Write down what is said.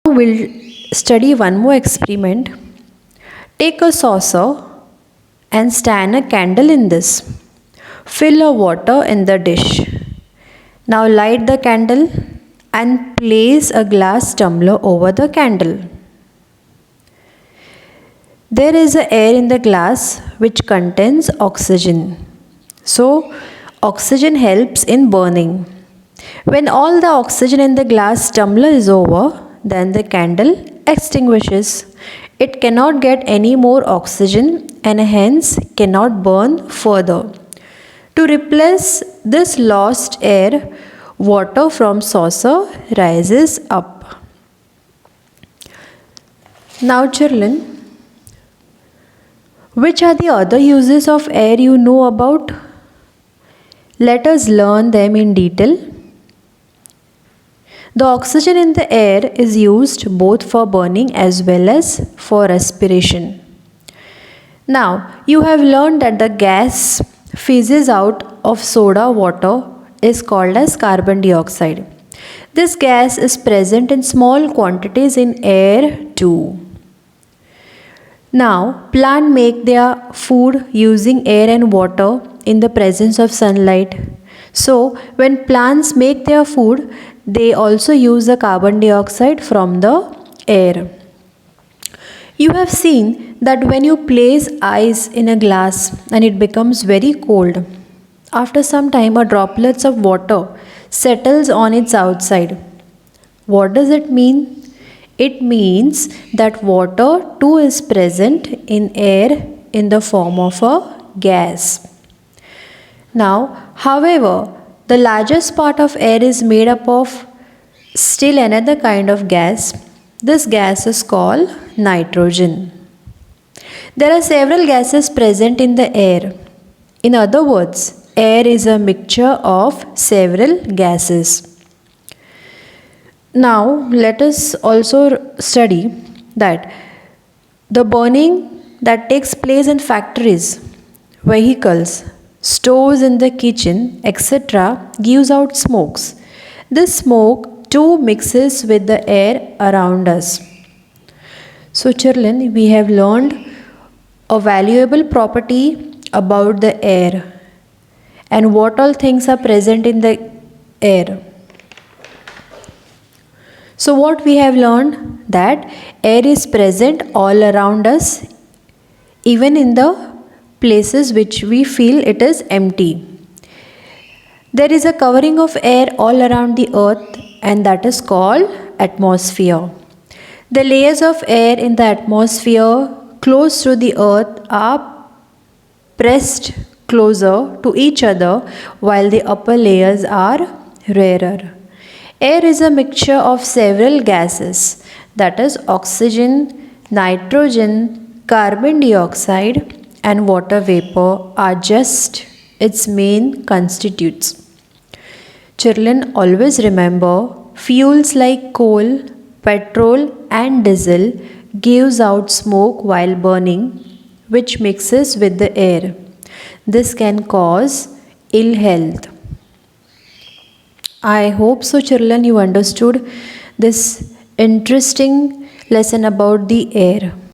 We'll study one more experiment. Take a saucer and stand a candle in this. Fill a water in the dish. Now light the candle and place a glass tumbler over the candle. There is a air in the glass which contains oxygen. So oxygen helps in burning. When all the oxygen in the glass tumbler is over, then the candle extinguishes. It cannot get any more oxygen and hence cannot burn further. To replace this lost air, water from saucer rises up. Now children, which are the other uses of air you know about? Let us learn them in detail. The oxygen in the air is used both for burning as well as for respiration. Now, you have learned that the gas fizzes out of soda water is called as carbon dioxide. This gas is present in small quantities in air too. Now, plants make their food using air and water in the presence of sunlight. So, when plants make their food, they also use the carbon dioxide from the air. You have seen that when you place ice in a glass and it becomes very cold, after some time a droplets of water settles on its outside. What does it mean? It means that water too is present in air in the form of a gas. Now, however, the largest part of air is made up of still another kind of gas. This gas is called nitrogen. There are several gases present in the air. In other words, air is a mixture of several gases. Now, let us also study that the burning that takes place in factories, vehicles, stores in the kitchen, etc., gives out smokes. This smoke too mixes with the air around us. So, children, we have learned a valuable property about the air and what all things are present in the air. So, what we have learned that air is present all around us, even in the places which we feel it is empty. There is a covering of air all around the earth and that is called atmosphere. The layers of air in the atmosphere close to the earth are pressed closer to each other while the upper layers are rarer. Air is a mixture of several gases, that is oxygen, nitrogen, carbon dioxide and water vapor are just its main constituents. Children, always remember, fuels like coal, petrol and diesel gives out smoke while burning, which mixes with the air. This can cause ill health. I hope so, children, you understood this interesting lesson about the air.